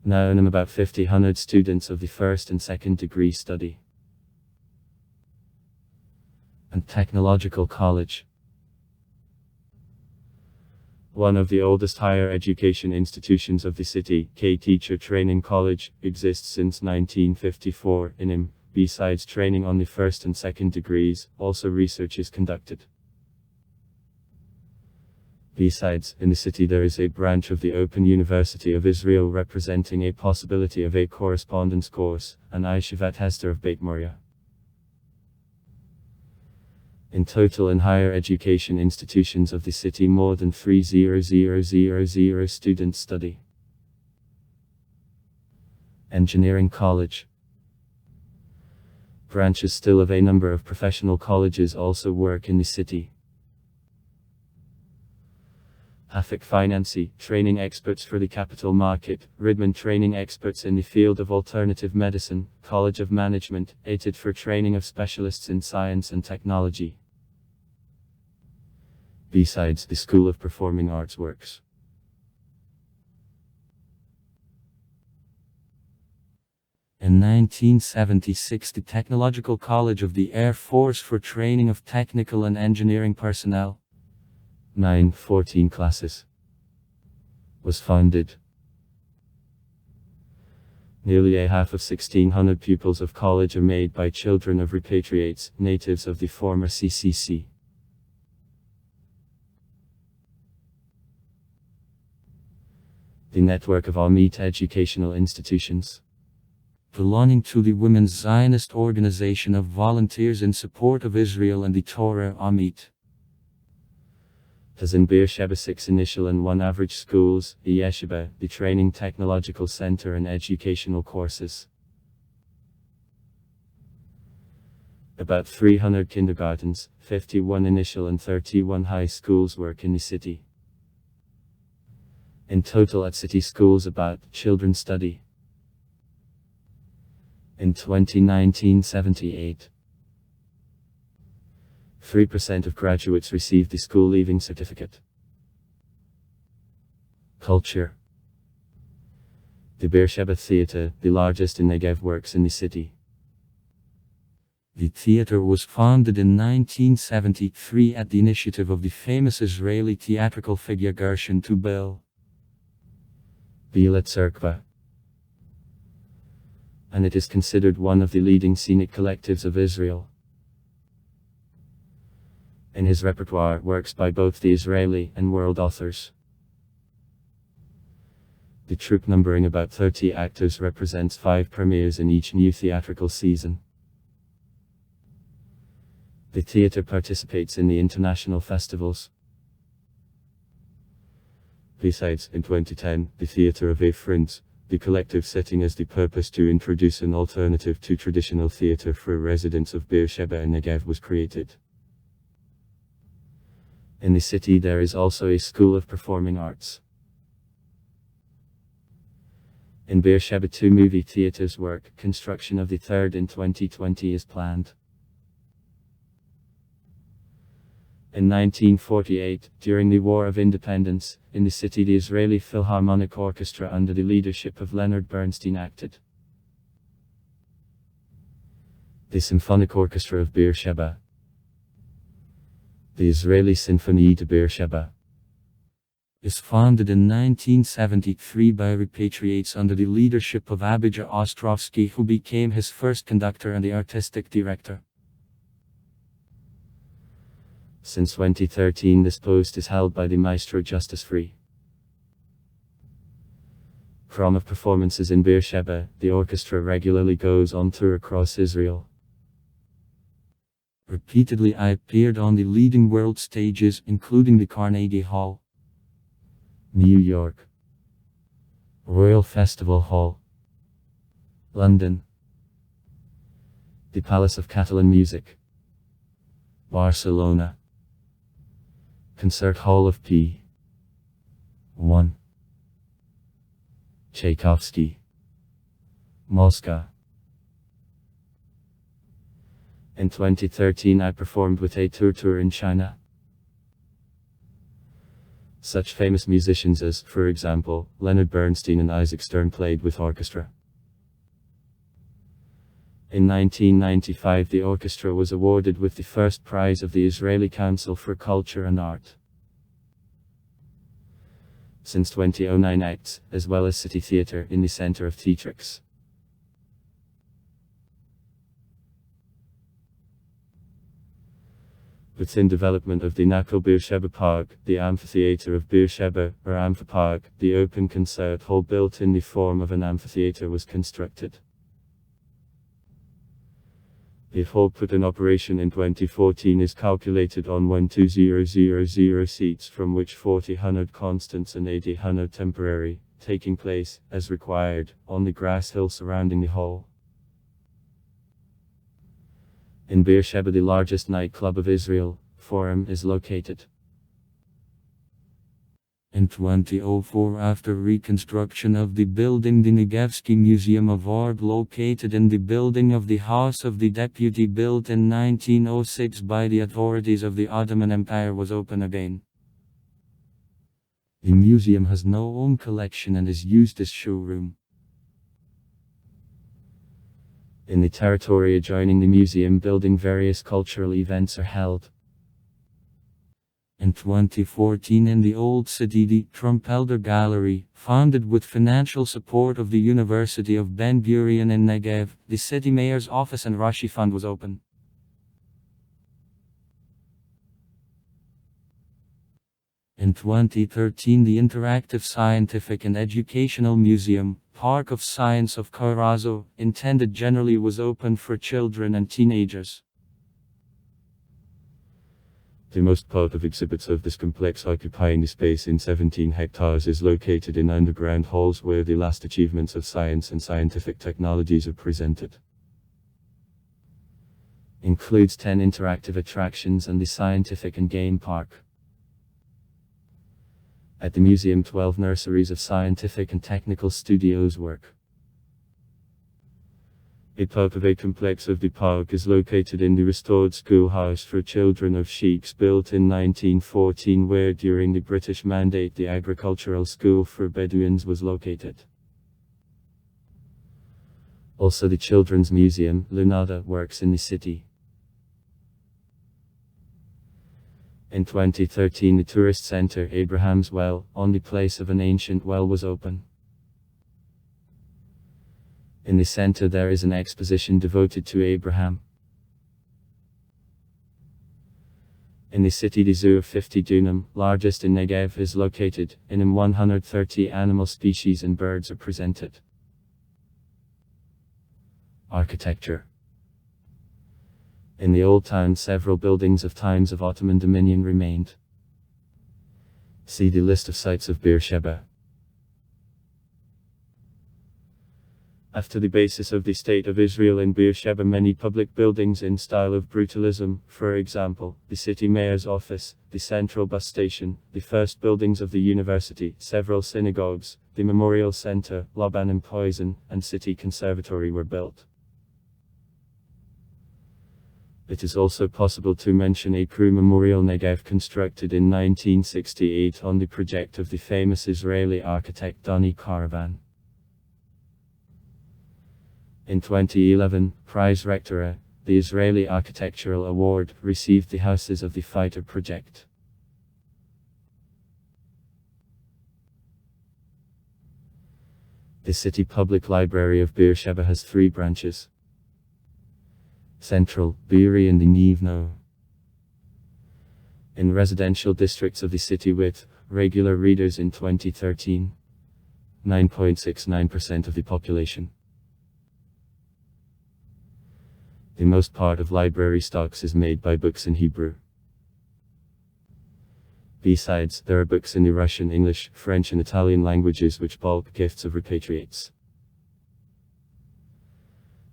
Now about 5,000 students of the first and second degree study. And Technological College. One of the oldest higher education institutions of the city, K-Teacher Training College, exists since 1954 in him. Besides training on the first and second degrees, also research is conducted. Besides, in the city there is a branch of the Open University of Israel representing a possibility of a correspondence course, an Yeshivat Hester of Beit Moriah. In total, in higher education institutions of the city, more than 3,000 students study. Engineering College. Branches still of a number of professional colleges also work in the city. Hafik Financy, training experts for the capital market. Ridman, training experts in the field of alternative medicine. College of Management, ATID, for training of specialists in science and technology. Besides, the School of Performing Arts works. In 1976, the Technological College of the Air Force for training of technical and engineering personnel, 14 classes, was founded. Nearly a half of 1,600 pupils of college are made by children of repatriates, natives of the former CCC. The network of Amit educational institutions, belonging to the Women's Zionist Organization of Volunteers in Support of Israel and the Torah, Amit, has in Beersheba 6 initial and 1 average schools, the Yeshiva, the Training Technological Center, and educational courses. About 300 kindergartens, 51 initial and 31 high schools work in the city. In total at city schools about children study. In 2019-78, 3% of graduates received the school leaving certificate. Culture. The Beersheba Theatre, the largest in Negev, works in the city. The theater was founded in 1973 at the initiative of the famous Israeli theatrical figure Gershon Tubal, Bila Tzerkva, and it is considered one of the leading scenic collectives of Israel. In his repertoire, works by both the Israeli and world authors. The troupe, numbering about 30 actors, represents 5 premieres in each new theatrical season. The theater participates in the international festivals. Besides, in 2010, the Theatre of Friends, the collective setting as the purpose to introduce an alternative to traditional theatre for residents of Beersheba and Negev, was created. In the city there is also a School of Performing Arts. In Beersheba 2 movie theatres work. Construction of the 3rd in 2020 is planned. In 1948, during the War of Independence, in the city the Israeli Philharmonic Orchestra under the leadership of Leonard Bernstein acted. The Symphonic Orchestra of Beersheba. The Israeli Symphony de Beersheba is founded in 1973 by repatriates under the leadership of Abijah Ostrovsky, who became his first conductor and the artistic director. Since 2013 this post is held by the Maestro Justice Free. From of performances in Beersheba, the orchestra regularly goes on tour across Israel. Repeatedly I appeared on the leading world stages, including the Carnegie Hall, New York, Royal Festival Hall, London, the Palace of Catalan Music, Barcelona, Concert Hall of P. 1, Tchaikovsky, Moscow. In 2013 I performed with a tour in China. Such famous musicians as, for example, Leonard Bernstein and Isaac Stern played with orchestra. In 1995 the orchestra was awarded with the first prize of the Israeli Council for Culture and Art. Since 2009 acts, as well as City Theatre in the center of Tetrix. Within development of the Naco Beersheba Park, the amphitheater of Beersheba, or Amphipark, the open concert hall built in the form of an amphitheater was constructed. The hall put in operation in 2014 is calculated on 12,000 seats, from which 4,000 constant and 8,000 temporary, taking place, as required, on the grass hill surrounding the hall. In Beersheba the largest nightclub of Israel, Forum, is located. In 2004, after reconstruction of the building, the Negevsky Museum of Art, located in the building of the House of the Deputy built in 1906 by the authorities of the Ottoman Empire, was open again. The museum has no own collection and is used as showroom. In the territory adjoining the museum building various cultural events are held. In 2014 in the Old City the Trumpeldor Gallery, founded with financial support of the University of Ben Gurion in Negev, the city mayor's office and Rashi Fund was open. In 2013 the Interactive Scientific and Educational Museum, Park of Science of Carazo, intended generally, was open for children and teenagers. The most part of exhibits of this complex, occupying the space in 17 hectares, is located in underground halls where the last achievements of science and scientific technologies are presented. Includes 10 interactive attractions and the scientific and game park. At the museum 12 nurseries of scientific and technical studios work. A part of a complex of the park is located in the restored schoolhouse for children of sheikhs built in 1914, where during the British Mandate the agricultural school for Bedouins was located. Also the Children's Museum, Lunada, works in the city. In 2013 the tourist center Abraham's Well, on the place of an ancient well, was open. In the center there is an exposition devoted to Abraham. In the city the zoo of 50 dunam, largest in Negev, is located. In him 130 animal species and birds are presented. Architecture. In the old town several buildings of times of Ottoman dominion remained. See the list of sites of Beersheba. After the basis of the State of Israel in Beersheba, many public buildings in style of brutalism, for example, the city mayor's office, the central bus station, the first buildings of the university, several synagogues, the memorial center, Laban and Poison, and city conservatory were built. It is also possible to mention a crew memorial Negev constructed in 1968 on the project of the famous Israeli architect Doni Caravan. In 2011, Prize Rectora, the Israeli Architectural Award, received the houses of the fighter project. The City Public Library of Beersheba has 3 branches. Central, Beeri and the Nivno. In residential districts of the city with regular readers in 2013, 9.69% of the population. The most part of library stocks is made by books in Hebrew. Besides, there are books in the Russian, English, French and Italian languages which bulk gifts of repatriates.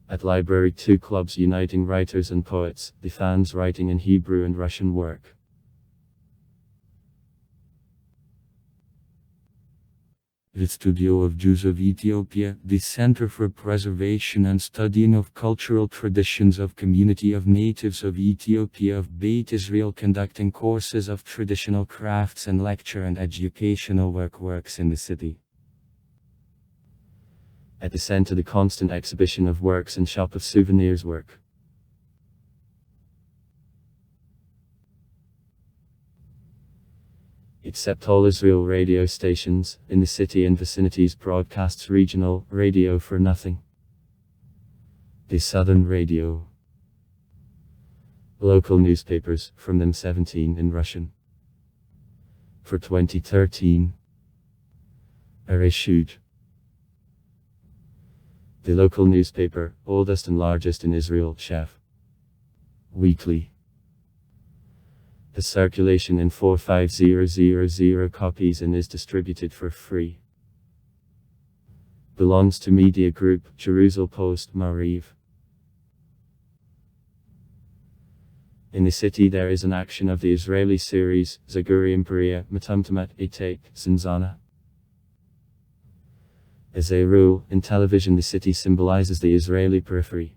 At library 2 clubs uniting writers and poets, the fans writing in Hebrew and Russian work. The Studio of Jews of Ethiopia, the Center for Preservation and Studying of Cultural Traditions of Community of Natives of Ethiopia of Beit Israel, conducting courses of traditional crafts and lecture and educational works in the city. At the center, the constant exhibition of works and shop of souvenirs work. Except all Israel radio stations in the city and vicinities broadcasts regional radio for nothing. The Southern Radio. Local newspapers, from them 17 in Russian. For 2013, are issued. The local newspaper, oldest and largest in Israel, Chef. Weekly. The circulation in 45000 copies and is distributed for free. Belongs to Media Group, Jerusalem Post, Mariv. In the city there is an action of the Israeli series, Zaguri Imperia, Matumtamat, Etek, Zanzana. As a rule, in television the city symbolizes the Israeli periphery.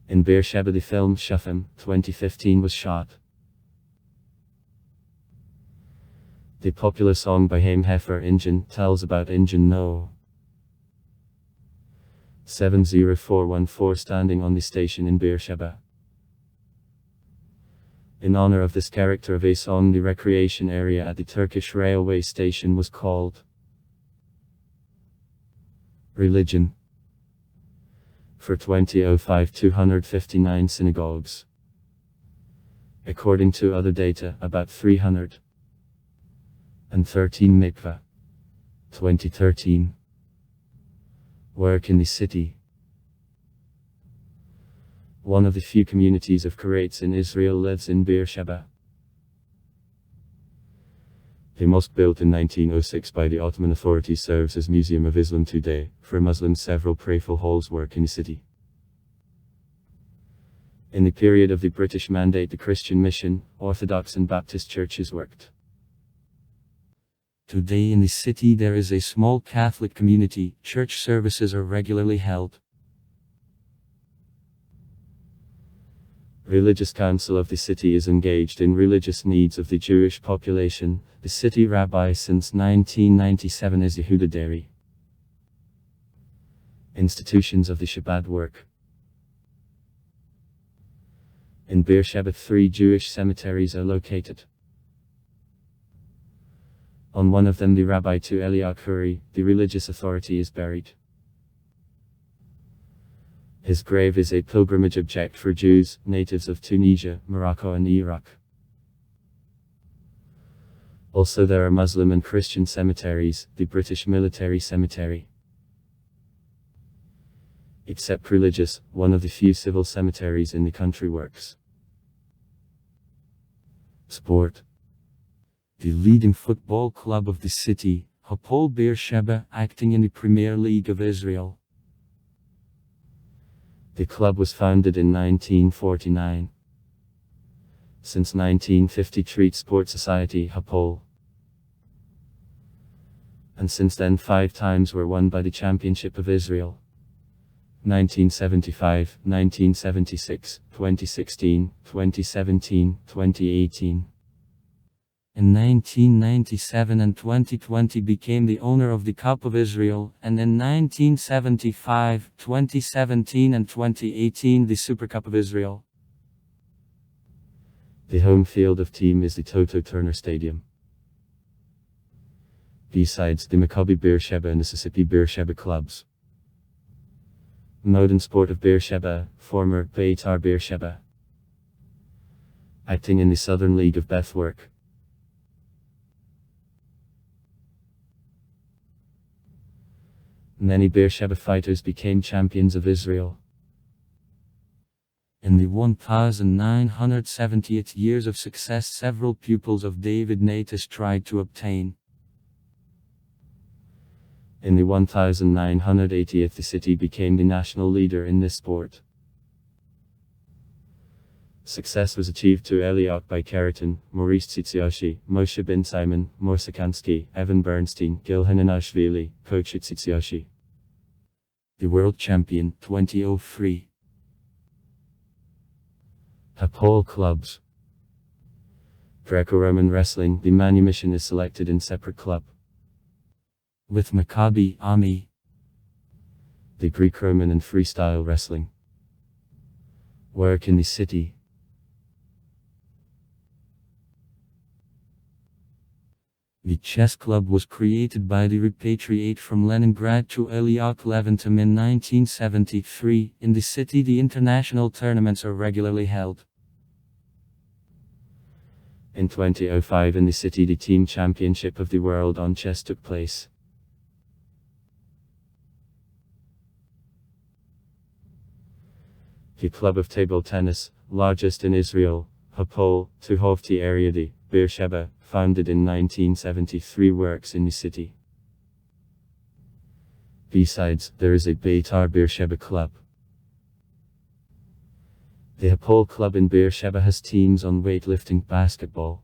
In Beersheba the film Shafim, 2015 was shot. The popular song by Haim Hefer Injin tells about Injin No. 70414 standing on the station in Beersheba. In honor of this character of a song, the recreation area at the Turkish railway station was called Religion. For 2005, 259 synagogues. According to other data, about 313 mikveh. 2013. Work in the city. One of the few communities of Karaites in Israel lives in Beersheba. The mosque built in 1906 by the Ottoman authorities serves as Museum of Islam today. For Muslims, several prayerful halls work in the city. In the period of the British Mandate, the Christian Mission, Orthodox and Baptist churches worked. Today in the city there is a small Catholic community. Church services are regularly held. Religious council of the city is engaged in religious needs of the Jewish population. The city rabbi since 1997 is Yehuda Deri. Institutions of the Shabbat work. In Beersheba 3 Jewish cemeteries are located. On one of them the Rabbi to Eliyahu Khoury, the religious authority, is buried. His grave is a pilgrimage object for Jews, natives of Tunisia, Morocco and Iraq. Also there are Muslim and Christian cemeteries, the British Military Cemetery. Except religious, one of the few civil cemeteries in the country works. Sport. The leading football club of the city, Hapoel Beersheba, acting in the Premier League of Israel. The club was founded in 1949. Since 1953 Sport Society Hapoel. And since then 5 times were won by the Championship of Israel. 1975, 1976, 2016, 2017, 2018. In 1997 and 2020 became the owner of the Cup of Israel, and in 1975, 2017 and 2018 the Super Cup of Israel. The home field of team is the Toto Turner Stadium. Besides the Maccabi Beersheba and Mississippi Beersheba clubs. Modern sport of Beersheba, former Beitar Beersheba. Acting in the Southern League of Bethwork. Many Beersheba fighters became champions of Israel. In the 1970th years of success several pupils of David Natus tried to obtain. In the 1980th the city became the national leader in this sport. Success was achieved to Eliot by Keratin, Maurice Tsitsiashi, Moshe Ben Simon, Morsikansky, Evan Bernstein, Gil Hananashvili, Coach Tsitsiashi. The world champion 2003. Hapoel clubs. Greco-Roman wrestling, the manumission is selected in separate club. With Maccabi, Ami. The Greek-Roman and freestyle wrestling. Work in the city. The chess club was created by the repatriate from Leningrad to Eliot Leventham in 1973. In the city the international tournaments are regularly held. In 2005 in the city the team championship of the world on chess took place. The club of table tennis, largest in Israel, Hapoel, Tuhovti Ariadi, Beersheba, founded in 1973 works in the city. Besides, there is a Beitar Beersheba club. The Hapoel club in Beersheba has teams on weightlifting, basketball.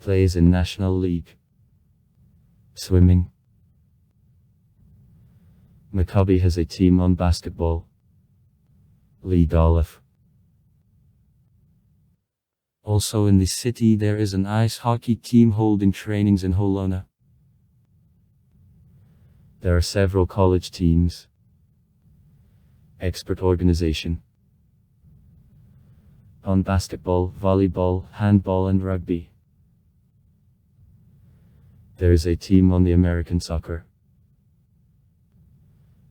Plays in National League. Swimming. Maccabi has a team on basketball. League Aleph. Also in the city there is an ice hockey team holding trainings in Holona. There are several college teams. Expert organization. On basketball, volleyball, handball and rugby. There is a team on the American soccer.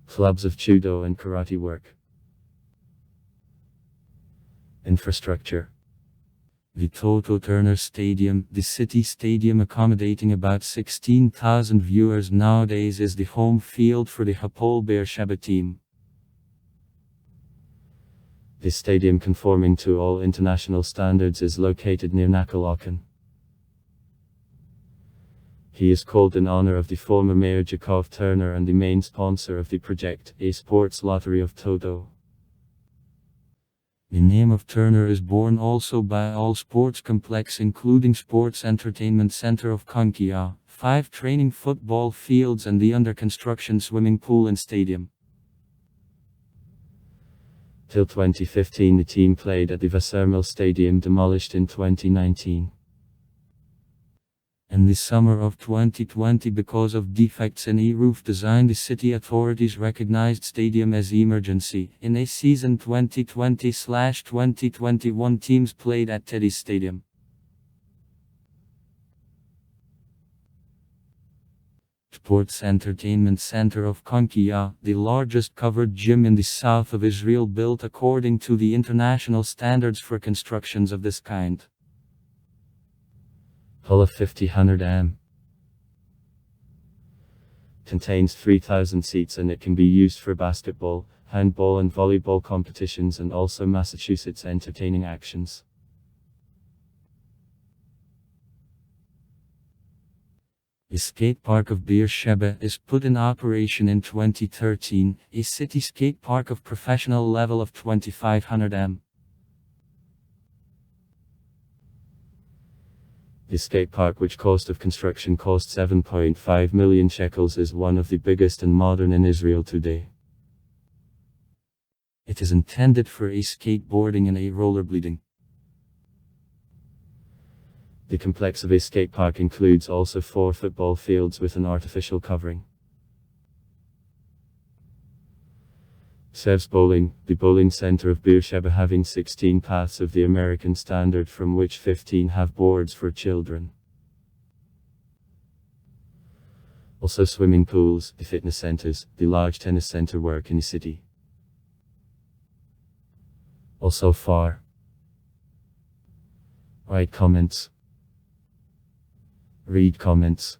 Clubs of judo and karate work. Infrastructure. The Toto Turner Stadium, the city stadium accommodating about 16,000 viewers nowadays, is the home field for the Hapoel Beersheba team. This stadium, conforming to all international standards, is located near Nakalokan. He is called in honor of the former mayor Jacob Turner and the main sponsor of the project, a sports lottery of Toto. The name of Turner is borne also by all sports complex including Sports Entertainment Center of Konkia, 5 training football fields and the under construction swimming pool and stadium. Till 2015 the team played at the Wassermill Stadium, demolished in 2019. In the summer of 2020, because of defects in e-roof design, the city authorities recognized stadium as emergency. In a season 2020/2021 teams played at Teddy's Stadium. Sports Entertainment Center of Konkia, the largest covered gym in the south of Israel, built according to the international standards for constructions of this kind. Hull of 50-100 am. Contains 3,000 seats and it can be used for basketball, handball and volleyball competitions and also Massachusetts entertaining actions. The skate park of Beersheba is put in operation in 2013, a city skate park of professional level of 2,500 am. The skate park, which cost of construction cost 7.5 million shekels, is one of the biggest and modern in Israel today. It is intended for a skateboarding and a rollerblading. The complex of a skate park includes also 4 football fields with an artificial covering. Serves bowling, the bowling center of Beersheba having 16 paths of the American standard, from which 15 have boards for children. Also swimming pools, the fitness centers, the large tennis center work in the city. Also far right comments. Read comments.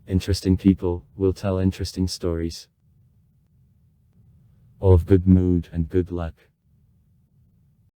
Interesting people will tell interesting stories. All of good mood and good luck.